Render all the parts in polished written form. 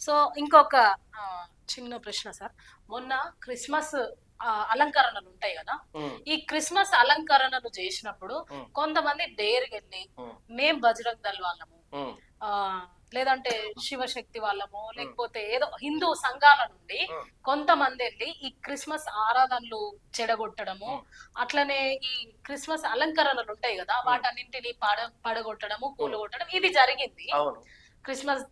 So ఇంకొక చిన్న ప్రశ్న సార్. మొన్న క్రిస్మస్ అలంకరణలు ఉంటాయి కదా. హ్మ్. ఈ క్రిస్మస్ అలంకరణలు చేసినప్పుడు హ్మ్. కొంతమంది డేర్‌గెళ్ళి హ్మ్. మేం బజరంగ్ దళ్ వాళ్ళము, హ్మ్. లేదంటే శివశక్తి వాళ్ళము, హ్మ్. లేకపోతే ఏదో హిందూ సంఘాల నుండి హ్మ్. కొంతమంది వెళ్ళి ఈ క్రిస్మస్ ఆరాధనలు చెడగొట్టడము, హ్మ్. అట్లనే ఈ క్రిస్మస్ అలంకరణలు ఉంటాయి కదా, హ్మ్. వాటన్నింటిని పడగొట్టడము, హ్మ్. కూలగొట్టడం ఇది జరిగింది అవును. క్రిస్మస్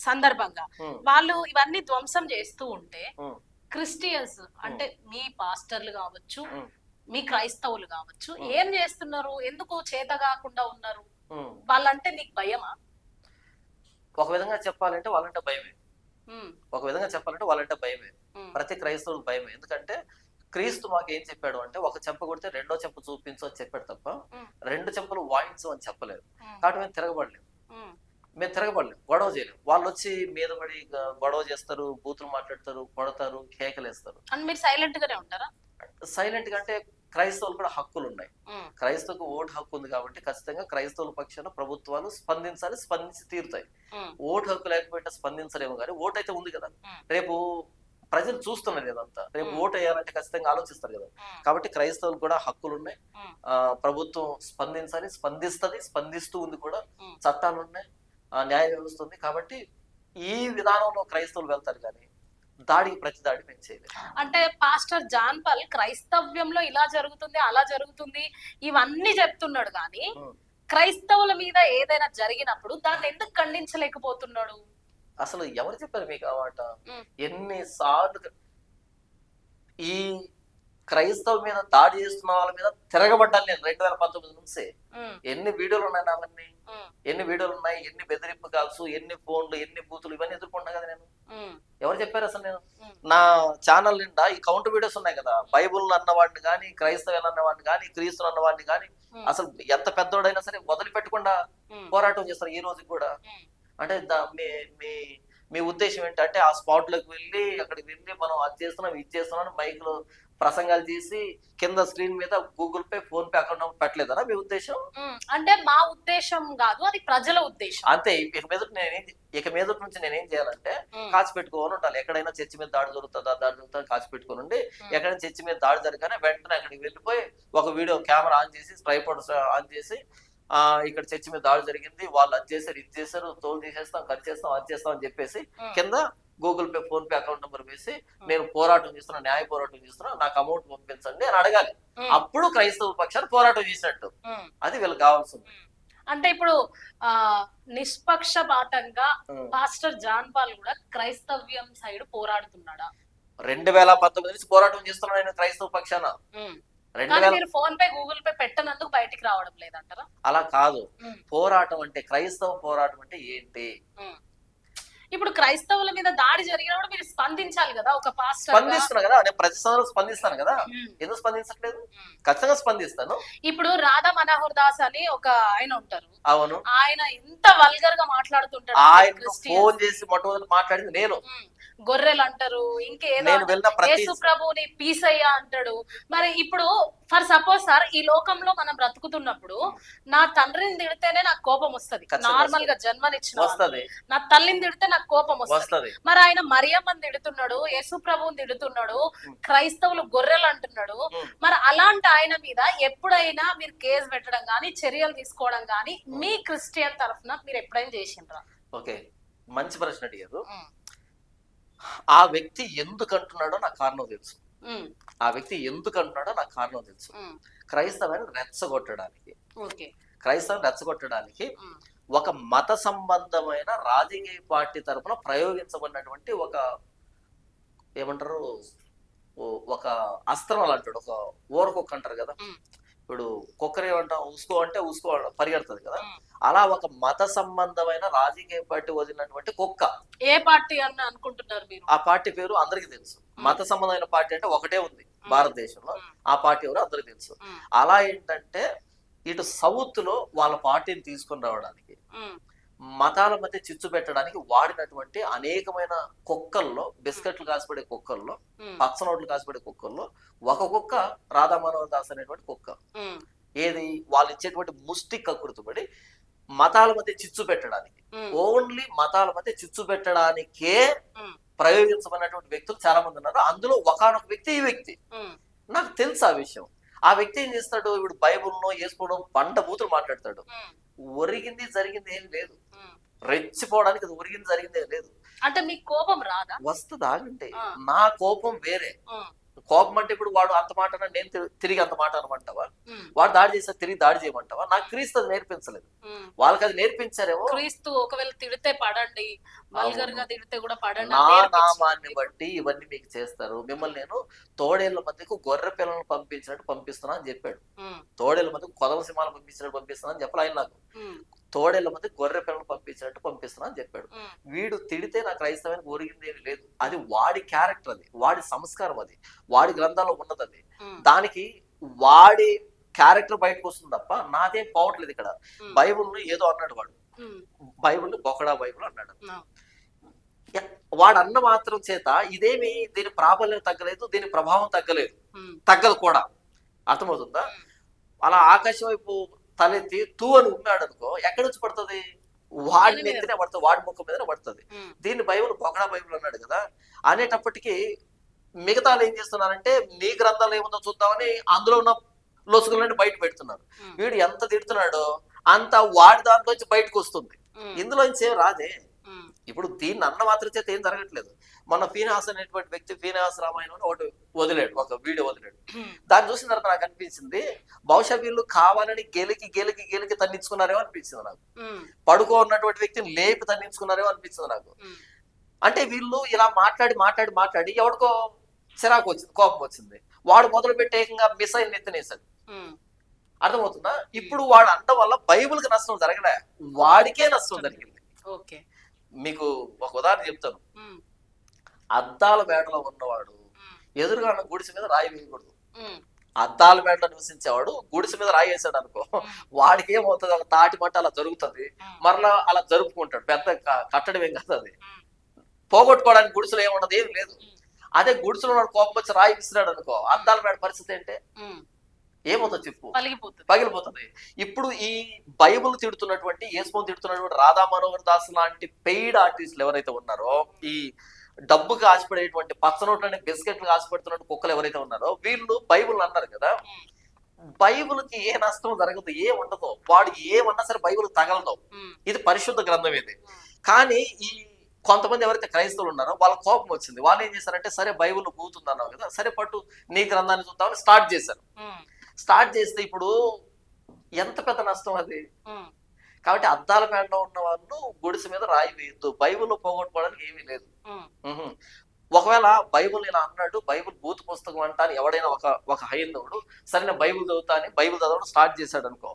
సందర్భంగా. హ్మ్. వాళ్ళు ఇవన్నీ ధ్వంసం చేస్తూ ఉంటే హ్మ్. క్రిస్టియన్స్ హ్మ్. అంటే మీ పాస్టర్లు కావచ్చు, హ్మ్. మీ క్రైస్తవులు కావచ్చు, హ్మ్. ఏం చేస్తున్నారు? ఎందుకు చేత కాకుండా ఉన్నారు? హ్మ్. వాళ్ళంటే నీకు భయమా? ఒక విధంగా చెప్పాలంటే వాళ్ళంటే భయమే. హ్మ్. ఒక విధంగా చెప్పాలంటే వాళ్ళంటే భయమే. హ్మ్. ప్రతి క్రైస్తవుడికి భయమే. ఎందుకంటే క్రీస్తు మాకేం చెప్పాడు అంటే, ఒక చెంప కొడితే రెండో చెంప చూపించు అని చెప్పాడు తప్ప, హ్మ్. 2 చెంపలు వాయించు అని చెప్పలేదు. హ్మ్. కాబట్టి మేము తిరగబడలేం. హ్మ్. మేము తిరగబడలేం. గొడవ చేయలేం. వాళ్ళొచ్చి మీద పడి గొడవ చేస్తారు, బూతులు మాట్లాడతారు, కొడతారు, కేకలేస్తారు. అండ్ మీరు సైలెంట్ గానే ఉంటారా? సైలెంట్‌గా అంటే క్రైస్తవులు కూడా హక్కులున్నాయి. హ్మ్. క్రైస్తవులకు ఓటు హక్కు ఉంది కాబట్టి ఖచ్చితంగా క్రైస్తవుల పక్షాన ప్రభుత్వాలు స్పందించాలి. స్పందించి తీరుతాయి. హ్మ్. ఓటు హక్కు లేకపోయినా స్పందించలేము గానీ, ఓటైతే ఉంది గదా! హ్మ్. రేపు ప్రజలు చూస్తున్నారు ఇదంతా. రేపు హ్మ్. ఓటెయ్యాలంటే ఖచ్చితంగా ఆలోచిస్తారు గదా! హ్మ్. కాబట్టి క్రైస్తవులకు కూడా హక్కులున్నాయి. హ్మ్. ప్రభుత్వం స్పందించాలి. స్పందిస్తది. స్పందిస్తూ ఉంది కూడా. హ్మ్. చట్టాలున్నాయి. న్యాయ వ్యవస్థ ఉంది. కాబట్టి ఈ విధానంలో క్రైస్తవులు వెళ్తారు గానీ, దాడికి ప్రతి దాడి మేము చేయలేం. అంటే పాస్టర్ జాన్ పాల్ క్రైస్తవ్యంలో ఇలా జరుగుతుంది, అలా జరుగుతుంది ఇవన్నీ చెప్తున్నాడు గానీ, హ్మ్. క్రైస్తవుల మీద ఏదైనా జరిగినప్పుడు దాన్నెందుకు ఖండించలేకపోతున్నాడు? అసలు ఎవరు చెప్పారు మీకు ఆ మాట? హ్మ్. ఎన్ని సార్లు ఈ క్రైస్తవ మీద దాడి చేస్తున్న వాళ్ళ మీద తిరగబడ్డాను నేను 2019 నుంచి. హ్మ్. ఎన్ని వీడియోలున్నాయి నావన్నీ. హ్మ్. ఎన్ని వీడియోలున్నాయి, ఎన్ని బెదిరింపు కాల్సు, ఎన్ని ఫోన్‌లు, ఎన్ని బూతులు ఇవన్నీ ఎదుర్కొన్నా కదా నేను. హ్మ్. ఎవరు చెప్పారసలు నేను? హ్మ్. నా ఛానల్ నిండా ఈ కౌంటర్ వీడియోస్ ఉన్నాయి కదా! బైబుల్‌ని అన్నవాడిని గాని, క్రైస్తవులు అన్నవాడిని గాని, క్రీస్తుని అన్నవాడిని గాని, హ్మ్. అసలు ఎంత పెద్దోడైనా సరే వదిలిపెట్టకుండా హ్మ్. పోరాటం చేస్తారు ఈ రోజుకి కూడా. హ్మ్. అంటే మీ మీ మీ ఉద్దేశ్యం ఏంటంటే ఆ స్పాట్‌లోకి వెళ్లి, అక్కడికి వెళ్లి మనం అది చేస్తున్నాం, ఇది చేస్తున్నాం అని మైక్‌లో ప్రసంగాలు చేసి, కింద స్క్రీన్ మీద Google Pay, PhonePe account number పెట్టలేదనా మీ ఉద్దేశ్యం? హ్మ్. అంటే మా ఉద్దేశ్యం గాదు. అది ప్రజల ఉద్దేశ్యం. అంతే. ఇక మీదట నుంచి నేనేం చేయాలంటే, హ్మ్. కాచి పెట్టుకొని ఉండాలి. ఎక్కడైనా చర్చి మీద దాడి జరుగుతదా, దాడి జరుగుతదా కాచి పెట్టుకొనుండి, హ్మ్. ఎక్కడైనా చర్చి మీద దాడి జరగగానే వెంటనే అక్కడికి వెళ్ళిపోయి, ఒక వీడియో కెమెరా ఆన్ చేసి, ట్రైపాడ్ ఆన్ చేసి, ఇక్కడ చర్చి మీద దాడి జరిగింది. వాళ్ళు అది చేశారు, ఇది చేశారు, తోలు తీసేస్తాం, కట్ చేస్తాం, అది చేస్తాం అని చెప్పేసి, హ్మ్. కింద Google Pay, PhonePe account number వేసి, హ్మ్. నేను పోరాటం చేస్తున్నా, న్యాయ పోరాటం చేస్తున్నా, నాకు అమౌంట్ పంపించండి అని అడగాలి. హ్మ్. అప్పుడు క్రైస్తవ పక్షాన పోరాటం చేసినట్టు. హ్మ్. అది వీళ్ళకి కావాల్సింది. హ్మ్. అంటే ఇప్పుడు నిష్పక్షపాతంగా హ్మ్. పాస్టర్ జాన్ పాల్ గూడా క్రైస్తవ్యం సైడ్ పోరాడుతున్నాడా? 2019 నుంచి పోరాటం చేస్తున్నాను నేను క్రైస్తవ పక్షాన. హ్మ్. కానీ 2000 మీరు ఫోన్ పే, గూగుల్ పే పెట్టనందుకు బయటికి రావడం లేదంటారా? అలా కాదు. హ్మ్. పోరాటం అంటే క్రైస్తవ పోరాటం అంటే ఏంటి? హ్మ్. ఇప్పుడు క్రైస్తవుల మీద దాడి జరిగినప్పుడు మీరు స్పందించాలి గదా! ఒక పాస్టర్‌గా. స్పందిస్తున్నా గదా! నేను ప్రతి సందర్భంలో స్పందిస్తాను గదా! హ్మ్. ఎందుకు స్పందించట్లేదు? హ్మ్. ఖచ్చితంగా స్పందిస్తాను. ఇప్పుడు రాధా మనోహర్ దాస్ అని ఒక ఆయన ఉంటారు. అవును. ఆయన ఎంత వల్గర్‌గా మాట్లాడుతుంటాడంటే ఆయనతో ఫోను క్రిస్టియన్స్. చేసి మొట్టమొదట మాట్లాడింది నేను. హ్మ్. గొర్రెలంటారు. ఇంకేదో నేను అంటారు. వెళ్ళిన ప్రతి యేసు ప్రభువుని పీసయ్య అంటాడు. మరి ఇప్పుడు ఫర్ సపోజ్ సార్ ఈ లోకంలో మనం బ్రతుకుతున్నప్పుడు హ్మ్. నా తండ్రిని తిడితేనే నాకు కోపమొస్తది. ఖచ్చితంగా వస్తది. నార్మల్‌గా జన్మనిచ్చిన వాళ్ళని. వస్తది. నా తల్లిని తిడితే నాకు కోపమొస్తది. వస్తది. మరి ఆయన మరియమ్మని తిడుతున్నాడు, యేసు ప్రభువుని తిడుతున్నాడు, హ్మ్. క్రైస్తవులు గొర్రెలంటున్నాడు. హ్మ్. మరి అలాంటి ఆయన మీద ఎప్పుడైనా మీరు కేస్ పెట్టడం గాని, చర్యలు తీసుకోవడం గాని హ్మ్. మీ క్రిస్టియన్ తరఫున మీరు ఎప్పుడైనా చేసిండ్రా? ఓకే. మంచి ప్రశ్న అడిగారు. హ్మ్. ఆ వ్యక్తి ఎందుకంటున్నాడో నాకు కారణం తెలుసు. హ్మ్. ఆ వ్యక్తి ఎందుకంటున్నాడో నాకు కారణం తెలుసు. హ్మ్. క్రైస్తవాన్ని రెచ్చగొట్టడానికి. ఓకే. క్రైస్తవాన్ని రెచ్చగొట్టడానికి హ్మ్. ఒక మత సంబంధమైన రాజకీయ పార్టీ తరపున ప్రయోగించబడినటువంటి ఒక ఏమంటారు? ఒక అస్త్రం అలాంటోడు. ఒక ఊరకుక్క అంటారు గదా! హ్మ్. ఇప్పుడు కుక్కరేమంటాం ఉస్కో అంటే ఉస్కో పరిగెడతది కదా! హ్మ్. అలా ఒక మత సంబంధమైన రాజకీయ పార్టీ వదిలినటువంటి కుక్క. ఏ పార్టీ అని అనుకుంటున్నారు మీరు? ఆ పార్టీ పేరు అందరికి తెలుసు. హ్మ్. మత సంబంధమైన పార్టీ అంటే ఒకటే ఉంది హ్మ్. భారతదేశంలో. హ్మ్. ఆ పార్టీ ఎవరో అందరికి తెలుసు. హ్మ్. అలా ఏంటంటే ఇటు సౌత్‌లో వాళ్ళ పార్టీని తీసుకొని రావడానికి, హ్మ్. మతాల మధ్య చిచ్చు పెట్టడానికి వాడినటువంటి అనేకమైన కుక్కల్లో, హ్మ్. బిస్కెట్‌లు కాసిపడే కుక్కల్లో, హ్మ్. పచ్చ నోట్లు కాసిపడే కుక్కల్లో ఒక కుక్క రాధా మనోహర్ దాస్ అనేటువంటి కుక్క. హ్మ్. ఏది? వాళ్ళిచ్చేటువంటి ముష్టి కక్కుర్తిపడి మతాల మధ్య చిచ్చు పెట్టడానికి, ఉమ్, ఓన్లీ మతాల మధ్య చిచ్చు పెట్టడానికే ఉమ్, ప్రయోగించబడినటువంటి వ్యక్తులు చాలా మంది ఉన్నారు. అందులో ఒకానొక వ్యక్తి ఈ వ్యక్తి. ఉమ్, నాకు తెలుసు ఆ విషయం. ఆ వ్యక్తి ఏం చేస్తాడు, ఇప్పుడు బైబుల్లో వేసుకోవడం బండ బూతులు మాట్లాడతాడు. ఉమ్, ఒరిగింది జరిగింది ఏం లేదు, ఉమ్. రెచ్చిపోవడానికి అది ఒరిగింది జరిగింది ఏం లేదు. అంటే మీకు కోపం రాదా? వస్తుంది ఆగంటే. ఆ. నా కోపం వేరే. ఉమ్, కోపం అంటే ఇప్పుడు వాడు అంత మాట అన్నా నేను తిరిగి అంత మాట అనమంటావా? ఉమ్, వాడు దాడి చేస్తే తిరిగి దాడి చేయమంటావా? నాకు క్రీస్తు అది నేర్పించలేదు. ఉమ్. వాళ్ళకి అది నేర్పించారేమో. క్రీస్తు ఒకవేళ తిడితే పడండి, వల్గర్ గా తిడితే కూడా పడండి నా అని నేర్పించింది. నామాన్ని బట్టి ఇవన్నీ మీకు చేస్తారు, మిమ్మల్ని నేను తోడేళ్ల మధ్యకు గొర్రె పిల్లలను పంపించినట్టు పంపిస్తున్నా అని చెప్పాడు. ఉమ్, తోడేళ్ల మధ్యకు కొదవ సింహాలను పంపించినట్టు పంపిస్తున్నా అని చెప్పాలి ఆయన నాకు. ఉమ్, తోడేళ్ల మధ్య గొర్రె పిల్లలను పంపించినట్టు పంపిస్తున్నా అని చెప్పాడు. ఉమ్, వీడు తిడితే నా క్రైస్తవానికి ఒరిగింది ఏమి లేదు. అది వాడి క్యారెక్టర్, అది వాడి సంస్కారం, అది వాడి గ్రంథాల్లో ఉన్నది. అది ఉమ్, దానికి వాడి క్యారెక్టర్ బయటకు వస్తుంది తప్ప నాదేం పోవట్లేదు ఇక్కడ. ఉమ్, బైబుల్ని ఏదో అన్నాడు వాడు, ఉమ్, బైబుల్ని బొకడా బైబుల్ అన్నాడు. ఉమ్, వాడు అన్న మాత్రం చేత ఇదేమి దీని ప్రాబల్యం తగ్గలేదు, దీని ప్రభావం తగ్గలేదు, ఉమ్, తగ్గదు కూడా. అర్థమవుతుందా? అలా ఆకాశం వైపు తలెత్తి తూ అని ఉన్నాడు అనుకో, ఎక్కడి నుంచి పడుతుంది? వాడి నెత్తినే పడుతుంది, వాడి ముఖం మీదనే పడుతుంది. ఉమ్, దీన్ని బైబుల్ బొకడా బైబుల్ అన్నాడు కదా అనేటప్పటికీ మిగతాలు ఏం చేస్తున్నారంటే నీ గ్రంథాలు ఏముందో చూద్దామని అందులో ఉన్న లొసుగులన్నీ బయట పెడుతున్నారు. ఉమ్, వీడు ఎంత తిడుతున్నాడో అంత వాడి దాంట్లోంచి బయటకు వస్తుంది, ఉమ్, ఇందులోంచి ఏం రాదే. ఉమ్, ఇప్పుడు దీన్ని అన్న మాత్రం చేత ఏం జరగట్లేదు. మన ఫీనాస్ అనేటువంటి వ్యక్తి ఫీనాస్ రామాయణం అని ఒకటి వదిలేడు, ఒక వీడియో వదిలేడు. ఉమ్, దాన్ని చూసిన తర్వాత నాకు అనిపించింది, బహుశా వీళ్ళు కావాలని గెలికి తన్నించుకున్నారేమో అనిపించింది నాకు. ఉమ్, పడుకో ఉన్నటువంటి వ్యక్తిని లేపి తన్నించుకున్నారేమో అనిపించింది నాకు. ఉమ్, అంటే వీళ్ళు ఇలా మాట్లాడి ఎవడికో చిరాకు వచ్చింది, కోపం వచ్చింది, వాడు మొదలు పెట్టి ఏకంగా మిసైల్ ఎత్తినేశాడు. ఉమ్. అర్థమవుతుందా? ఇప్పుడు వాడు అనడం వల్ల బైబిల్కి నష్టం జరగలే, వాడికే నష్టం జరిగింది. ఓకే. మీకు ఒక ఉదాహరణ చెప్తాను. ఉమ్, అద్దాల మేడలో ఉన్నవాడు ఉమ్, ఎదురుగా ఉన్న గుడిసె మీద రాయి వేయకూడదు. ఉమ్, అద్దాల మేడలో నివసించేవాడు గుడిసె మీద రాయి వేసాడు అనుకో, వాడికి ఏమవుతుంది, అలా తాటి మట్ట అలా జరుగుతుంది, మరలా అలా జరుపుకుంటాడు. పెద్ద కట్టడం ఏం కాదు, అది పోగొట్టుకోవడానికి గుడిసెలో ఏమున్నది, ఏం లేదు. అదే గుడిసెలో వాడు కోపం వచ్చి రాయి విసిరాడు అనుకో, అద్దాల మేడ పరిస్థితి ఏంటే ఉమ్, ఏమవుతుంది చెప్పు? పలిగిపోతుంది. పగిలిపోతుంది. ఇప్పుడు ఈ బైబుల్ తిడుతున్నటువంటి, యేసుని తిడుతున్నటువంటి రాధా మనోహర్ దాస్ లాంటి పెయిడ్ ఆర్టిస్టులు ఎవరైతే ఉన్నారో, ఈ డబ్బుకి ఆశపడేటువంటి పచ్చనోట్లని బిస్కెట్లకు ఆశపడుతున్నట్టు కుక్కలు ఎవరైతే ఉన్నారో, వీళ్ళు బైబుల్ అన్నారు కదా, బైబుల్కి ఏ నష్టం జరగదు, ఏ ఉండదు, వాడు ఏమన్నా సరే బైబుల్ తగలదు. ఉమ్, ఇది పరిశుద్ధ గ్రంథం ఇది. కానీ ఈ కొంతమంది ఎవరైతే క్రైస్తవులు ఉన్నారో వాళ్ళ కోపం వచ్చింది, వాళ్ళు ఏం చేశారంటే, సరే బైబుల్ పూతుంది అన్నావు కదా, సరే పట్టు నీ గ్రంథాన్ని చూద్దామని స్టార్ట్ చేశారు. ఉమ్, స్టార్ట్ చేస్తే ఇప్పుడు ఎంత పెద్ద నష్టం అది. ఉమ్, కాబట్టి అద్దాల మేడలో ఉన్న వాళ్ళు గుడిసె మీద రాయి వేయద్దు, బైబుల్ పోగొట్టుకోవడానికి ఏమీ లేదు. ఉమ్, ఒకవేళ బైబుల్ ఇలా అన్నాడు, బైబుల్ బూత్ పుస్తకం అంటా అని ఎవడైనా ఒక హైందవుడు సరే నేను బైబుల్ చదువుతా అని బైబుల్ చదవడం స్టార్ట్ చేశాడు అనుకో,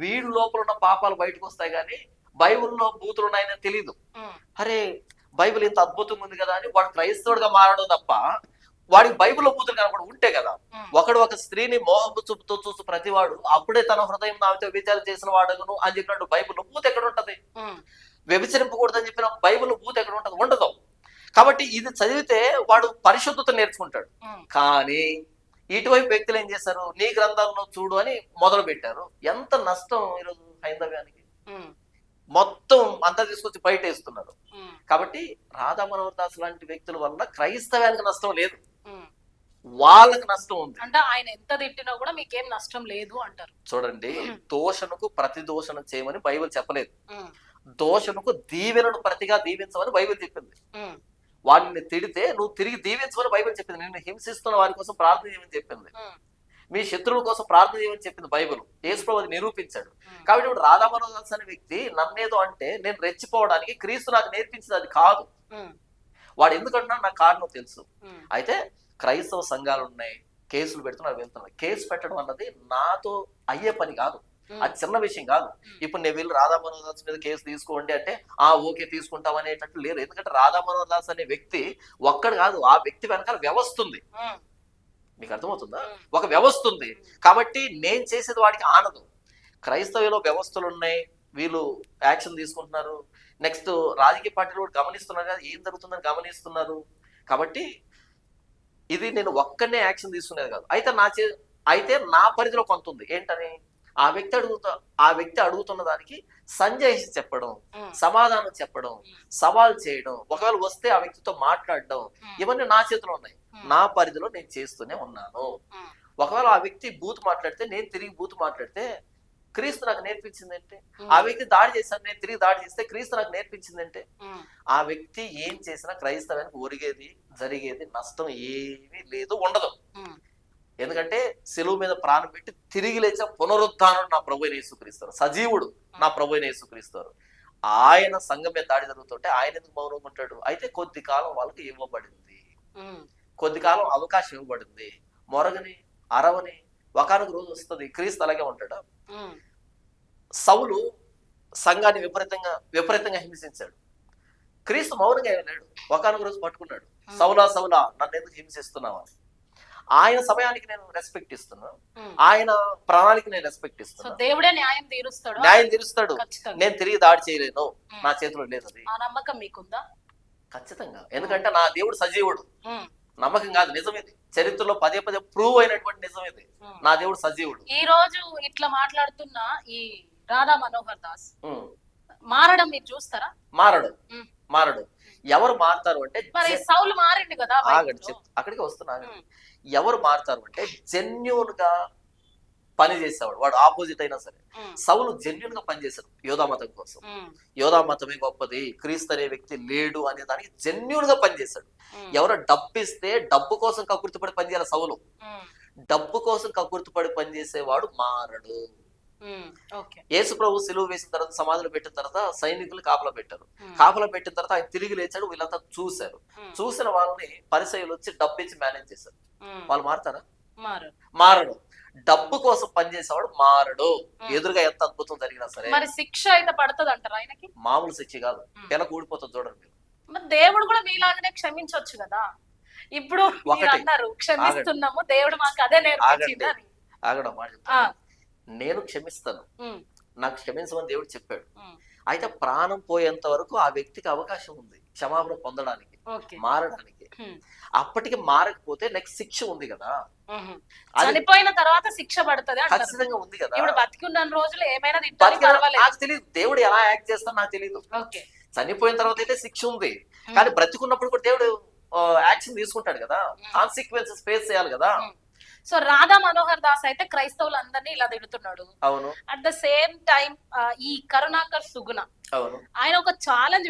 వీడి లోపల ఉన్న పాపాలు బయటకు వస్తాయి, కానీ బైబుల్లో బూతులు ఉన్నాయని తెలియదు. ఉమ్, అరే బైబిల్ ఇంత అద్భుతంగా ఉంది కదా అని వాడు క్రైస్తవుడిగా మారడం తప్ప, వాడికి బైబిల్లో బూతులు కనబడి ఉంటే కదా. ఒకడు ఒక స్త్రీని మోహపు చూపుతో చూస్తూ ప్రతివాడు అప్పుడే తన హృదయం నాతో విచారణ చేసిన వాడును అని చెప్పినట్టు బైబిల్లో బూత్ ఎక్కడ ఉంటది? ఉమ్, వ్యభిచరింపకూడదని చెప్పిన బైబిల్లో బూత్ ఎక్కడ ఉంటది? ఉండదు. కాబట్టి ఇది చదివితే వాడు పరిశుద్ధత నేర్చుకుంటాడు. ఉమ్, కానీ ఇటువైపు వ్యక్తులు ఏం చేశారు, నీ గ్రంథాల్లో చూడు అని మొదలు పెట్టారు. ఎంత నష్టం ఈరోజు హైందవ్యానికి. ఉమ్, మొత్తం అంతా తీసుకొచ్చి బయట వేస్తున్నారు. ఉమ్, కాబట్టి రాధా మనోహర్ దాస్ లాంటి వ్యక్తుల వల్ల క్రైస్తవానికి నష్టం లేదు, ఉమ్. వాళ్ళకి నష్టం ఉంది. అంటే ఆయన ఎంత తిట్టినా కూడా మీకేం నష్టం లేదు అంటారు. చూడండి, దోషణకు ప్రతి దోషణ చేయమని బైబిల్ చెప్పలేదు, ఉమ్, దోషణకు దీవెనను ప్రతిగా దీవించమని బైబిల్ చెప్పింది. ఉమ్, వాడిని తిడితే నువ్వు తిరిగి దీవించమని బైబిల్ చెప్పింది. నిన్ను హింసిస్తున్న వారి కోసం ప్రార్థన చేయమని చెప్పింది, ఉమ్, మీ శత్రువుల కోసం ప్రార్థన చేయమని చెప్పింది బైబిల్. యేసుప్రభు అది నిరూపించాడు. ఉమ్, కాబట్టి ఇప్పుడు రాధా మనోహర్ దాస్ అనే వ్యక్తి నన్నేదో అంటే నేను రెచ్చిపోవడానికి క్రీస్తు నాకు నేర్పించింది అది కాదు. ఉమ్, వాడు ఎందుకంటున్నా నాకు కారణం తెలుసు. ఉమ్, అయితే క్రైస్తవ సంఘాలు ఉన్నాయి, కేసులు పెడుతున్నారు, వెళ్తున్నారు. కేసు పెట్టడం అన్నది నాతో అయ్యే పని కాదు, అది చిన్న విషయం కాదు. ఇప్పుడు నేను వీళ్ళు రాధా మనోహర్ దాస్ మీద కేసు తీసుకోండి అంటే ఓకే తీసుకుంటాం అనేటట్లు లేరు. ఎందుకంటే రాధా మనోహర్ దాస్ అనే వ్యక్తి ఒక్కడు కాదు, ఆ వ్యక్తి వెనకాల వ్యవస్థ ఉంది. ఉమ్, మీకు అర్థమవుతుందా? ఒక వ్యవస్థ ఉంది. కాబట్టి నేను చేసేది వాడికి ఆనదు. క్రైస్తవులో వ్యవస్థలు ఉన్నాయి, వీళ్ళు యాక్షన్ తీసుకుంటున్నారు. నెక్స్ట్ రాజకీయ పార్టీలు కూడా గమనిస్తున్నారు కదా, ఏం జరుగుతుందని గమనిస్తున్నారు. కాబట్టి ఇది నేను ఒక్కనే యాక్షన్ తీసుకునేది కాదు. అయితే నా పరిధిలో కొంత ఉంది. ఏంటని, ఆ వ్యక్తి అడుగుతున్న దానికి సంజయ్ చెప్పడం, ఉమ్, సమాధానం చెప్పడం, ఉమ్, సవాల్ చేయడం, ఒకవేళ వస్తే ఆ వ్యక్తితో మాట్లాడడం, ఉమ్, ఇవన్నీ నా చేతిలో ఉన్నాయి. ఉమ్, నా పరిధిలో నేను చేస్తూనే ఉన్నాను. ఉమ్, ఒకవేళ ఆ వ్యక్తి బూత్ మాట్లాడితే నేను తిరిగి బూత్ మాట్లాడితే క్రీస్తు నాకు నేర్పించిందంటే, ఉమ్, ఆ వ్యక్తి దాడి చేశాను నేను తిరిగి దాడి చేస్తే క్రీస్తు నాకు నేర్పించిందంటే, ఉమ్, ఆ వ్యక్తి ఏం చేసినా క్రైస్తవానికి ఒరిగేది జరిగేది నష్టం ఏమీ లేదు, ఉండదు. ఉమ్, ఎందుకంటే సెలువు మీద ప్రాణం పెట్టి తిరిగి లేచే పునరుద్ధానం నా ప్రభు అయిన యేసుక్రీస్తు, సజీవుడు నా ప్రభు అయిన యేసుక్రీస్తు. ఆయన సంఘం మీద దాడి జరుగుతుంటే ఆయన ఎందుకు మౌనంగా ఉంటాడు? అయితే కొద్ది కాలం వాళ్ళకి ఇవ్వబడింది, ఉమ్, కొద్ది కాలం అవకాశం ఇవ్వబడింది. మొరగని అరవని ఒకానొక రోజు వస్తుంది. క్రీస్తు అలాగే ఉంటాడు. ఉమ్, సౌలు సంఘాన్ని విపరీతంగా హింసించాడు. క్రీస్తు మౌనంగా వెళ్ళాడు. ఒకానొక రోజు పట్టుకున్నాడు. సౌలా సౌలా నన్ను ఎందుకు హింసిస్తున్నావు అని. ఆయన సమయానికి నేను రెస్పెక్ట్ ఇస్తున్నా, ఉమ్. ఆయన ప్రణాళిక నేను రెస్పెక్ట్ సో ఇస్తున్నా. దేవుడే న్యాయం తీరుస్తాడు. న్యాయం తీరుస్తాడు. ఖచ్చితంగా. నేను తిరిగి దాడి చేయలేను, నా చేతిలో లేదు అది. ఆ నమ్మకం మీకుందా? ఖచ్చితంగా. ఎందుకంటే నా దేవుడు సజీవుడు. ఉమ్, నమ్మకం కాదు, నిజం ఇది. చరిత్రలో పదే పదే ప్రూవ్ అయినటువంటి నిజం ఇది. ఉమ్. నా దేవుడు సజీవుడు. ఈ రోజు ఇట్లా మాట్లాడుతున్న ఈ రాధా మనోహర్ దాస్ ఉమ్. మారడం మీరు చూస్తారా? మారడు, ఉమ్. మారడు. ఎవరు మారుతారు అంటే మరి సౌలు మారిండు కదా ఆగండి, బైబిల్లో. అక్కడికి వస్తున్నాను. ఉమ్, ఎవరు మారుతారు అంటే జెన్యున్ గా పని చేసేవాడు, వాడు ఆపోజిట్ అయినా సరే. ఉమ్, సౌలు జెన్యున్ గా పనిచేశాడు యోధా మతం కోసం. ఉమ్, యోధా మతమే గొప్పది, క్రీస్తు అనే వ్యక్తి లేడు అనే దానికి జెన్యున్ గా పనిచేశాడు. ఉమ్, ఎవరో డబ్బు ఇస్తే డబ్బు కోసం కక్కుర్తిపడి పనిచేయాలి సౌలు. ఉమ్, డబ్బు కోసం కక్కుర్తిపడి పనిచేసేవాడు మారడు. ఉమ్, ఓకే. యేసు ప్రభు సిలువ వేసిన తర్వాత సమాధులు పెట్టిన తర్వాత సైనికులు కాపలా పెట్టారు. ఉమ్, కాపలా పెట్టిన తర్వాత ఆయన తిరిగి లేచాడు. వీళ్ళంతా చూశారు. ఉమ్, చూసిన వాళ్ళని పరిసయ్యులు వచ్చి డబ్బు ఇచ్చి మేనేజ్ చేశారు. ఉమ్, వాళ్ళు మారుతారా? మారు. మారడు. డబ్బు కోసం పనిచేసేవాడు మారడు. ఎదురుగా ఎంత అద్భుతం జరిగినా సరే. మరి శిక్ష అయితే పడుతుంది అంటారా ఆయనకి? మామూలు శిక్ష కాదు, పిల్ల కూడిపోతుంది. చూడండి మీరు. మరి దేవుడు కూడా మీలాగనే క్షమించవచ్చు కదా. ఇప్పుడు మీరు ఒకటి. అన్నారు క్షమిస్తున్నాము, దేవుడు మాకు అదే నేర్పించింది అని. ఆగడం మాట ఆ, చెప్తాను. నేను క్షమిస్తాను, ఉమ్, నాకు క్షమించమని దేవుడు చెప్పాడు. ఉమ్, అయితే ప్రాణం పోయేంత వరకు ఆ వ్యక్తికి అవకాశం ఉంది క్షమాపణ పొందడానికి, ఓకే. మారడానికి. ఉమ్, అప్పటికి మారకపోతే నెక్స్ట్ శిక్ష ఉంది కదా. ఉమ్. అది చనిపోయిన తర్వాత శిక్ష పడుతుంది అంటారు. ఖచ్చితంగా ఉంది కదా. ఇప్పుడు బతికి ఉన్న రోజులు ఏమైనా తింటారు, బతికిన- పర్వాలేదు. నాకు తెలియదు దేవుడు ఎలా యాక్ట్ చేస్తాడో నాకు తెలియదు. ఓకే. చనిపోయిన తర్వాత అయితే శిక్ష ఉంది, కానీ బ్రతికున్నప్పుడు కూడా దేవుడు యాక్షన్ తీసుకుంటాడు కదా. కాన్సిక్వెన్సెస్ ఫేస్ చేయాలి కదా. సో రాధా మనోహర్ దాస్ అయితే క్రైస్తవులందరినీ ఇలా తిడుతున్నాడు. అవును, అట్ ద సేమ్ టైం ఈ కరుణాకర్ సుగుణ అవును. ఆయన ఒక ఛాలెంజ్